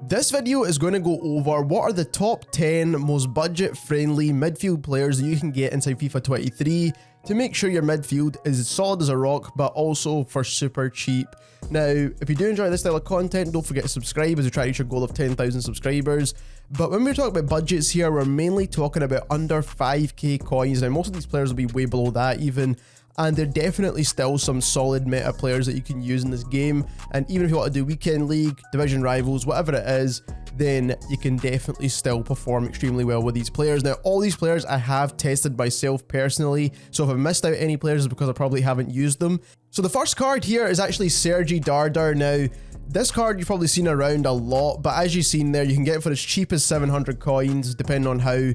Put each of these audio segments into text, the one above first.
This video is going to go over what are the top 10 most budget-friendly midfield players that you can get inside FIFA 23 to make sure your midfield is as solid as a rock, but also for super cheap. Now, if you do enjoy this style of content, don't forget to subscribe as we try to reach your goal of 10,000 subscribers. But when we talk about budgets here, we're mainly talking about under 5k coins. Now, most of these players will be way below that even, and they're definitely still some solid meta players that you can use in this game. And even if you want to do weekend league, division rivals, whatever it is, then you can definitely still perform extremely well with these players. Now, all these players I have tested myself personally, so if I've missed out any players it's because I probably haven't used them. So the first card here is actually Sergey Dardar. Now, this card you've probably seen around a lot, but as you've seen there, you can get it for as cheap as 700 coins, depending on how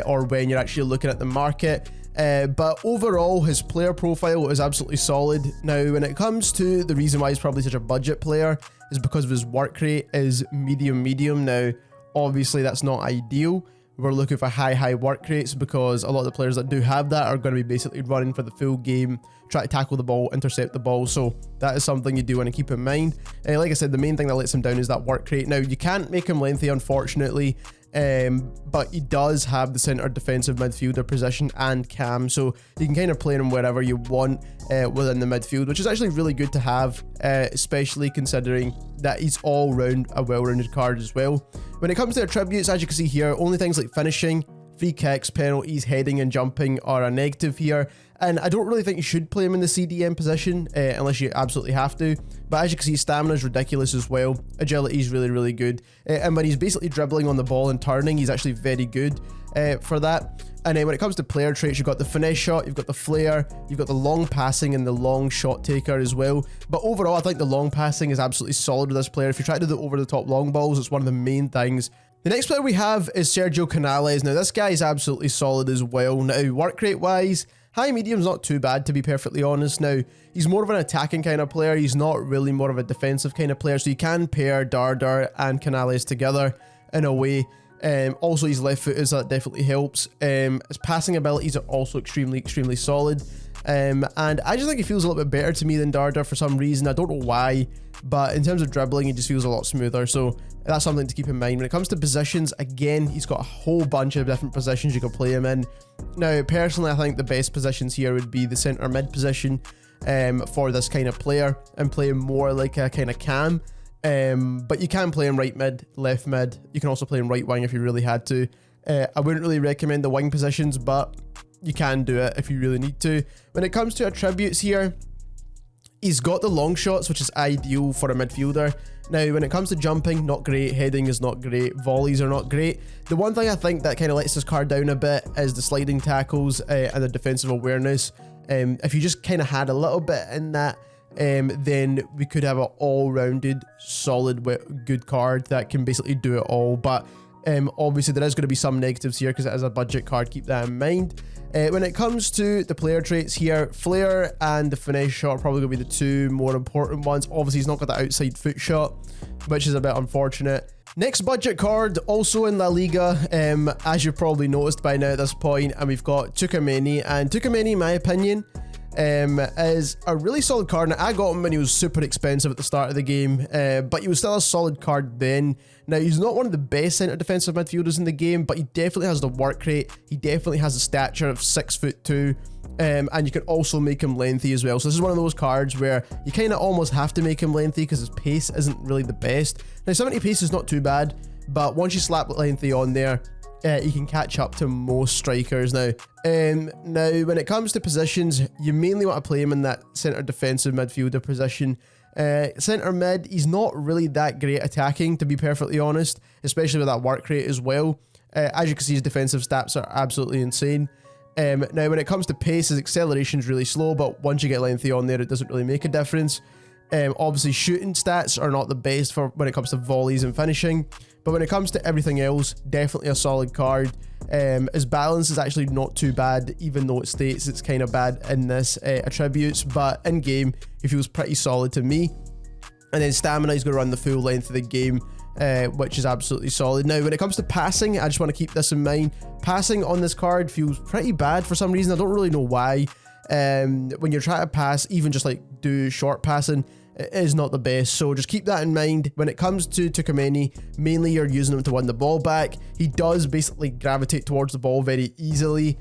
or when you're actually looking at the market. But overall, his player profile is absolutely solid. Now, when it comes to the reason why he's probably such a budget player is because of his work rate is medium. Now, obviously that's not ideal. We're looking for high work rates because a lot of the players that do have that are going to be basically running for the full game, try to tackle the ball, intercept the ball. So that is something you do want to keep in mind. Like I said, the main thing that lets him down is that work rate. Now, you can't make him lengthy, unfortunately. But he does have the center defensive midfielder position and cam, so you can kind of play him wherever you want within the midfield, which is actually really good to have, especially considering that he's all round a well-rounded card as well. When it comes to attributes, as you can see here, only things like finishing, free kicks, penalties, heading and jumping are a negative here, and I don't really think you should play him in the CDM position unless you absolutely have to. But as you can see, stamina is ridiculous as well, agility is really good, and when he's basically dribbling on the ball and turning, he's actually very good for that. And then when it comes to player traits, you've got the finesse shot, you've got the flair, you've got the long passing and the long shot taker as well. But overall, I think the long passing is absolutely solid with this player. If you try to do the over-the-top long balls, it's one of the main things. The next player we have is Sergio Canales. Now, this guy is absolutely solid as well. Now, work rate wise, high medium's not too bad, to be perfectly honest. Now, he's more of an attacking kind of player. He's not really more of a defensive kind of player. So you can pair Dardar and Canales together in a way. Also, he's left-footed, so that definitely helps. His passing abilities are also extremely solid. And I just think he feels a little bit better to me than Dardar for some reason. I don't know why, but in terms of dribbling, he just feels a lot smoother. So that's something to keep in mind. When it comes to positions, again, he's got a whole bunch of different positions you can play him in. Now, personally, I think the best positions here would be the center mid position for this kind of player and play him more like a kind of cam. But you can play him right mid, left mid. You can also play him right wing if you really had to. I wouldn't really recommend the wing positions, but you can do it if you really need to. When it comes to attributes here, he's got the long shots, which is ideal for a midfielder. Now, when it comes to jumping, not great. Heading is not great. Volleys are not great. The one thing I think that kind of lets this card down a bit is the sliding tackles and the defensive awareness. If you just kind of had a little bit in that, then we could have an all-rounded, solid, good card that can basically do it all. But obviously there is going to be some negatives here because it is a budget card, keep that in mind. When it comes to the player traits here, flair and the finesse shot are probably going to be the two more important ones. Obviously he's not got the outside foot shot, which is a bit unfortunate. Next budget card, also in La Liga, as you've probably noticed by now at this point, and we've got Kenedy. And Kenedy, in my opinion, is a really solid card. Now, I got him when he was super expensive at the start of the game, but he was still a solid card then. Now, he's not one of the best centre defensive midfielders in the game, but he definitely has the work rate. He definitely has the stature of 6'2", and you can also make him lengthy as well. So this is one of those cards where you kind of almost have to make him lengthy because his pace isn't really the best. Now, 70 pace is not too bad, but once you slap lengthy on there, you can catch up to most strikers now. Now, when it comes to positions, you mainly want to play him in that centre defensive midfielder position. Centre mid, he's not really that great attacking, to be perfectly honest, especially with that work rate as well. As you can see, his defensive stats are absolutely insane. Now, when it comes to pace, his acceleration is really slow, but once you get lengthy on there, it doesn't really make a difference. Obviously, shooting stats are not the best for when it comes to volleys and finishing, but when it comes to everything else, definitely a solid card. His balance is actually not too bad, even though it states it's kind of bad in this attributes, but in game, he feels pretty solid to me. And then stamina, he's going to run the full length of the game, which is absolutely solid. Now, when it comes to passing, I just want to keep this in mind. Passing on this card feels pretty bad for some reason. I don't really know why. When you're trying to pass, even just like do short passing, is not the best. So just keep that in mind. When it comes to Kenedy, mainly you're using him to win the ball back. He does basically gravitate towards the ball very easily.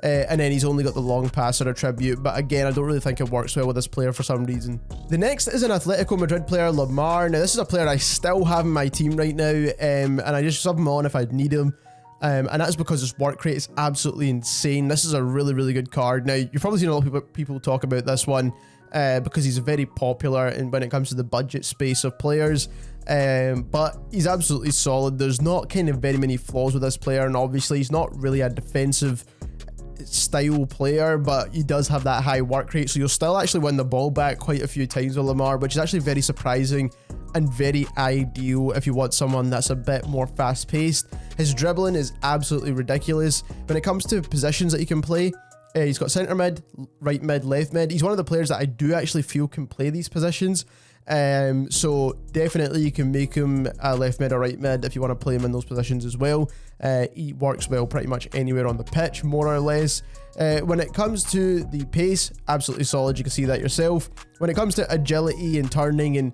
And then he's only got the long passer attribute, but again, I don't really think it works well with this player for some reason. The next is an Atletico Madrid player, Lamar. Now this is a player I still have in my team right now, and I just sub him on if I need him. And that's because his work rate is absolutely insane. This is a really, really good card. Now, you've probably seen a lot of people talk about this one because he's very popular and when it comes to the budget space of players. But he's absolutely solid. There's not kind of very many flaws with this player, and obviously he's not really a defensive style player, but he does have that high work rate, so you'll still actually win the ball back quite a few times with Lamar, which is actually very surprising and very ideal if you want someone that's a bit more fast-paced. His dribbling is absolutely ridiculous. When it comes to positions that he can play, he's got centre mid, right mid, left mid. He's one of the players that I do actually feel can play these positions. So definitely you can make him a left mid or right mid if you want to play him in those positions as well. He works well pretty much anywhere on the pitch, more or less. When it comes to the pace, absolutely solid. You can see that yourself. When it comes to agility and turning and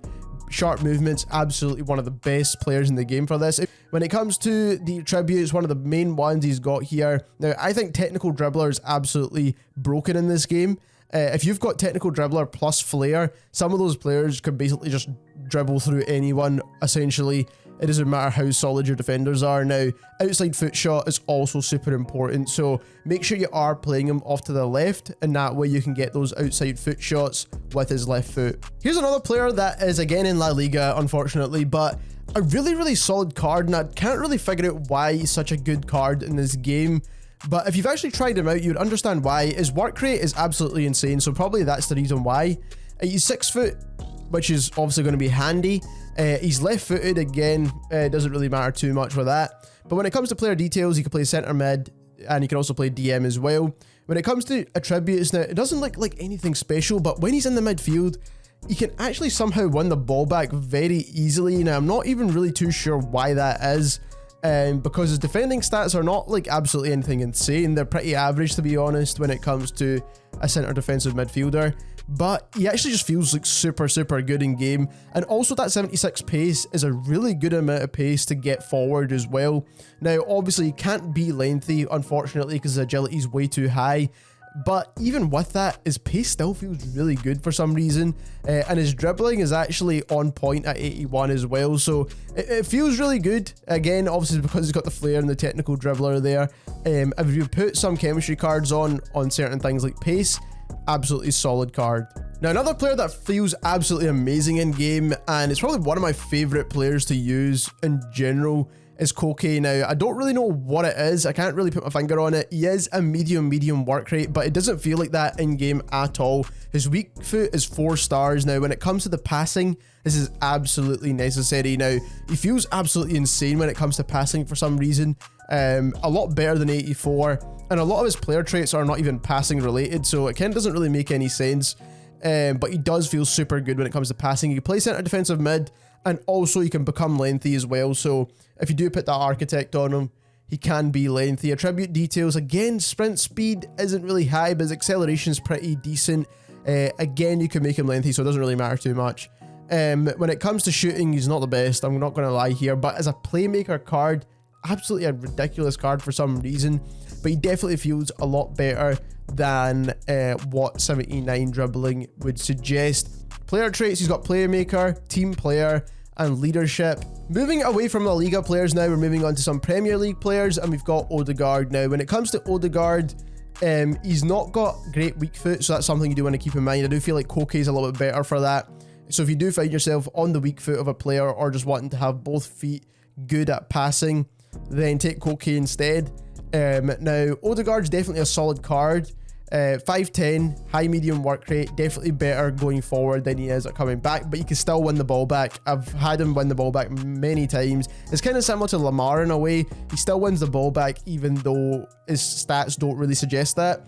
sharp movements, absolutely one of the best players in the game for this. When it comes to the attributes, one of the main ones he's got here. Now, I think technical dribbler is absolutely broken in this game. If you've got technical dribbler plus flair, some of those players can basically just dribble through anyone, essentially. It doesn't matter how solid your defenders are. Now, outside foot shot is also super important, so make sure you are playing him off to the left, and that way you can get those outside foot shots with his left foot. Here's another player that is again in La Liga, unfortunately, but a really, really solid card, and I can't really figure out why he's such a good card in this game. But if you've actually tried him out, you'd understand why. His work rate is absolutely insane, so probably that's the reason why. He's 6 foot, which is obviously going to be handy. He's left-footed again, doesn't really matter too much with that. But when it comes to player details, he can play centre mid, and he can also play DM as well. When it comes to attributes, now, it doesn't look like anything special, but when he's in the midfield, he can actually somehow win the ball back very easily. Now, I'm not even really too sure why that is. Because his defending stats are not like absolutely anything insane. They're pretty average, to be honest, when it comes to a centre defensive midfielder. But he actually just feels like super, super good in game. And also that 76 pace is a really good amount of pace to get forward as well. Now, obviously, he can't be lengthy, unfortunately, because his agility is way too high. But even with that, his pace still feels really good for some reason. And his dribbling is actually on point at 81 as well. So it feels really good. Again, obviously because he's got the flair and the technical dribbler there. If you put some chemistry cards on certain things like pace, absolutely solid card. Now, another player that feels absolutely amazing in game, and it's probably one of my favorite players to use in general, is Koke. Now, I don't really know what it is. I can't really put my finger on it. He is a medium work rate, but it doesn't feel like that in game at all. His weak foot is 4 stars. Now, when it comes to the passing, this is absolutely necessary. Now, he feels absolutely insane when it comes to passing for some reason. A lot better than 84, and a lot of his player traits are not even passing related, so it kind of doesn't really make any sense. But he does feel super good when it comes to passing. He can play centre defensive mid, and also he can become lengthy as well. So if you do put that architect on him, he can be lengthy. Attribute details, again, sprint speed isn't really high, but his acceleration is pretty decent. Again, you can make him lengthy, so it doesn't really matter too much. When it comes to shooting, he's not the best, I'm not going to lie here, but as a playmaker card, absolutely a ridiculous card for some reason, but he definitely feels a lot better than what 79 dribbling would suggest. Player traits, he's got playmaker, team player, and leadership. Moving away from La Liga players now, we're moving on to some Premier League players, and we've got Odegaard. Now, when it comes to Odegaard, he's not got great weak foot, so that's something you do want to keep in mind. I do feel like Koke is a little bit better for that. So if you do find yourself on the weak foot of a player, or just wanting to have both feet good at passing, then take Koke instead. Now, Odegaard's definitely a solid card. 5'10", high medium work rate, definitely better going forward than he is at coming back, but you can still win the ball back. I've had him win the ball back many times. It's kind of similar to Lamar in a way. He still wins the ball back even though his stats don't really suggest that.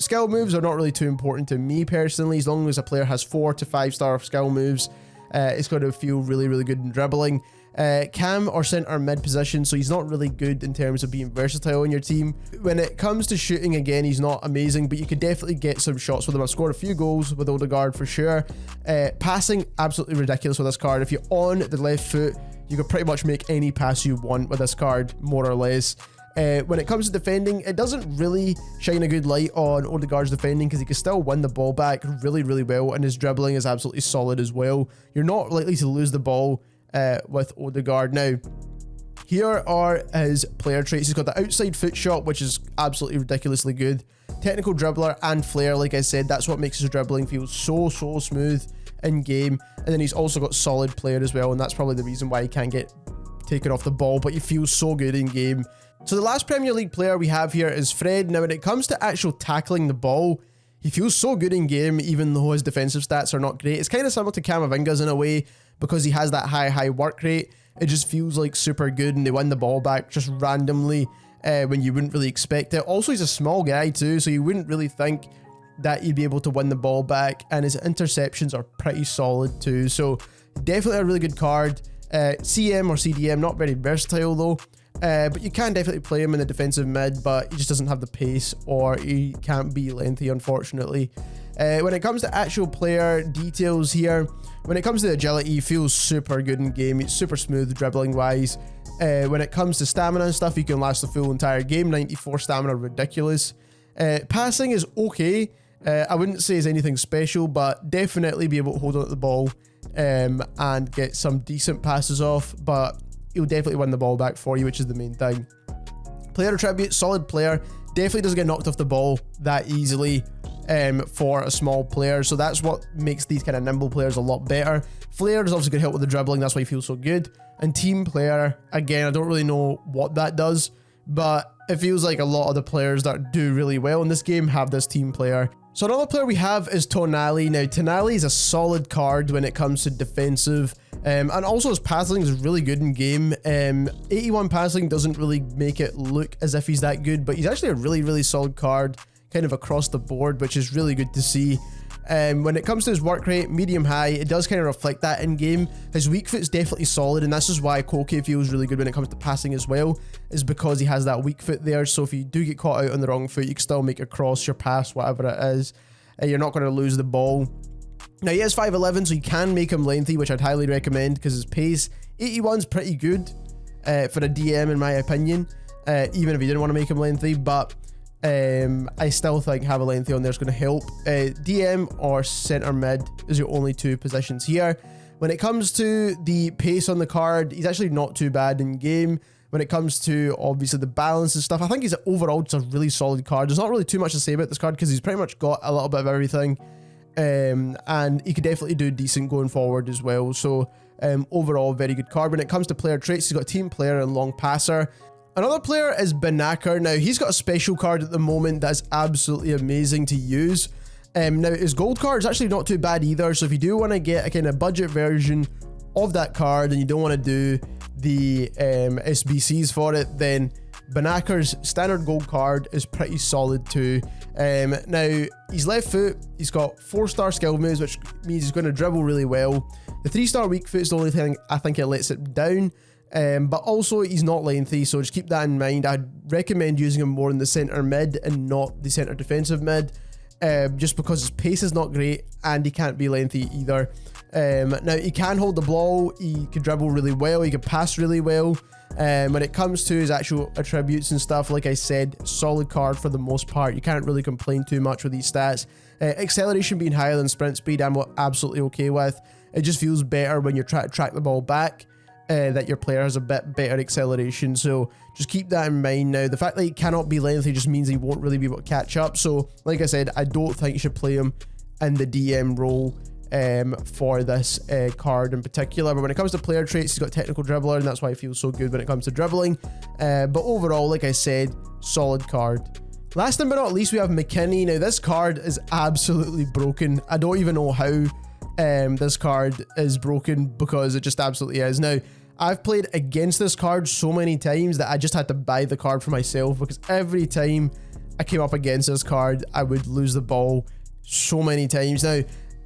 Skill moves are not really too important to me personally. As long as a player has 4 to 5 star skill moves, it's going to feel really, really good in dribbling. Cam or centre mid position, so he's not really good in terms of being versatile in your team. When it comes to shooting, again, he's not amazing, but you could definitely get some shots with him. I've scored a few goals with Odegaard for sure. Passing, absolutely ridiculous with this card. If you're on the left foot, you could pretty much make any pass you want with this card, more or less. When it comes to defending, it doesn't really shine a good light on Odegaard's defending because he can still win the ball back really, really well, and his dribbling is absolutely solid as well. You're not likely to lose the ball with Odegaard. Now, here are his player traits. He's got the outside foot shot, which is absolutely ridiculously good. Technical dribbler and flair, like I said, that's what makes his dribbling feel so smooth in game. And then he's also got solid player as well, and that's probably the reason why he can't get taken off the ball, but he feels so good in game. So the last Premier League player we have here is Fred. Now, when it comes to actual tackling the ball, he feels so good in game, even though his defensive stats are not great. It's kind of similar to Camavinga's in a way, because he has that high work rate. It just feels like super good, and they win the ball back just randomly when you wouldn't really expect it. Also, he's a small guy too, so you wouldn't really think that he'd be able to win the ball back, and his interceptions are pretty solid too. So definitely a really good card. CM or CDM, not very versatile though. But you can definitely play him in the defensive mid, but he just doesn't have the pace, or he can't be lengthy, unfortunately. When it comes to actual player details here, when it comes to agility, he feels super good in game. He's super smooth dribbling wise. When it comes to stamina and stuff, he can last the full entire game. 94 stamina, ridiculous. Passing is okay. I wouldn't say it's anything special, but definitely be able to hold on to the ball and get some decent passes off, but he'll definitely win the ball back for you, which is the main thing. Player attribute, solid player. Definitely doesn't get knocked off the ball that easily for a small player, so that's what makes these kind of nimble players a lot better. Flair is obviously going to help with the dribbling, that's why he feels so good. And team player, again, I don't really know what that does, but it feels like a lot of the players that do really well in this game have this team player. So another player we have is Tonali. Now, Tonali is a solid card when it comes to defensive, and also his passing is really good in game. 81 passing doesn't really make it look as if he's that good, but he's actually a really solid card, kind of across the board, which is really good to see. When it comes to his work rate, medium high, it does kind of reflect that in game. His weak foot is definitely solid, and this is why Koke feels really good when it comes to passing as well, is because he has that weak foot there. So if you do get caught out on the wrong foot, you can still make a cross, your pass, whatever it is. You're not going to lose the ball. Now, he is 5'11", so you can make him lengthy, which I'd highly recommend because his pace, 81's pretty good for a DM in my opinion, even if you didn't want to make him lengthy, but I still think having a lengthy on there is going to help. DM or centre mid is your only two positions here. When it comes to the pace on the card, he's actually not too bad in game. When it comes to obviously the balance and stuff, I think he's overall just a really solid card. There's not really too much to say about this card because he's pretty much got a little bit of everything, and he could definitely do decent going forward as well. So overall, very good card. When it comes to player traits, he's got team player and long passer. Another player is Banaka. Now, he's got a special card at the moment that's absolutely amazing to use. Now, his gold card is actually not too bad either, so if you do want to get a kind of budget version of that card and you don't want to do the SBCs for it, then Banaka's standard gold card is pretty solid too. Now, he's left foot, he's got 4-star skill moves, which means he's going to dribble really well. The 3-star weak foot is the only thing I think it lets it down. But also he's not lengthy, so just keep that in mind. I'd recommend using him more in the centre mid and not the centre defensive mid, just because his pace is not great and he can't be lengthy either. Now, he can hold the ball, he can dribble really well, he can pass really well. When it comes to his actual attributes and stuff, like I said, solid card for the most part. You can't really complain too much with these stats. Acceleration being higher than sprint speed, I'm absolutely okay with. It just feels better when you're trying to track the ball back. That your player has a bit better acceleration, so just keep that in mind. Now, the fact that he cannot be lengthy just means he won't really be able to catch up, so like I said, I don't think you should play him in the DM role for this card in particular. But when it comes to player traits, he's got technical dribbler, and that's why he feels so good when it comes to dribbling. But overall, like I said, solid card. Last but not least, we have McKinney. Now, this card is absolutely broken. I don't even know how this card is broken, because it just absolutely is. Now, I've played against this card so many times that I just had to buy the card for myself, because every time I came up against this card, I would lose the ball so many times. Now,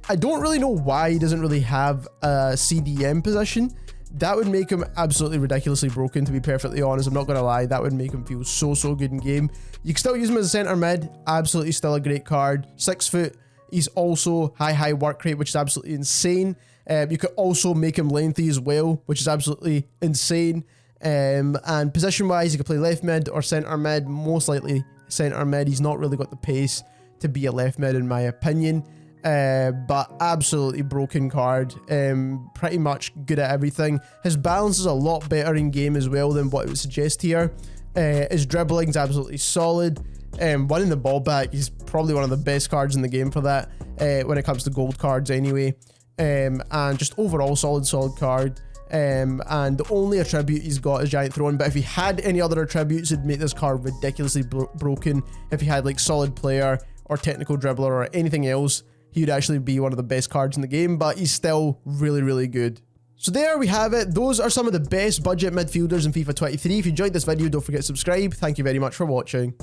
I don't really know why he doesn't really have a CDM position. that would make him absolutely ridiculously broken, to be perfectly honest. I'm not going to lie, that would make him feel so good in game. You can still use him as a centre mid, absolutely still a great card. 6 foot, he's also high work rate, which is absolutely insane. You could also make him lengthy as well, which is absolutely insane. And position wise, you could play left mid or centre mid, most likely centre mid. He's not really got the pace to be a left mid in my opinion. But absolutely broken card, pretty much good at everything. His balance is a lot better in game as well than what it would suggest here. His dribbling's absolutely solid. Winning the ball back, he's probably one of the best cards in the game for that, when it comes to gold cards anyway. And just overall solid card. And the only attribute he's got is giant throwing, but if he had any other attributes, it'd make this card ridiculously broken. If he had like solid player or technical dribbler or anything else, he would actually be one of the best cards in the game, but he's still really good. So there we have it. Those are some of the best budget midfielders in FIFA 23. If you enjoyed this video, don't forget to subscribe. Thank you very much for watching.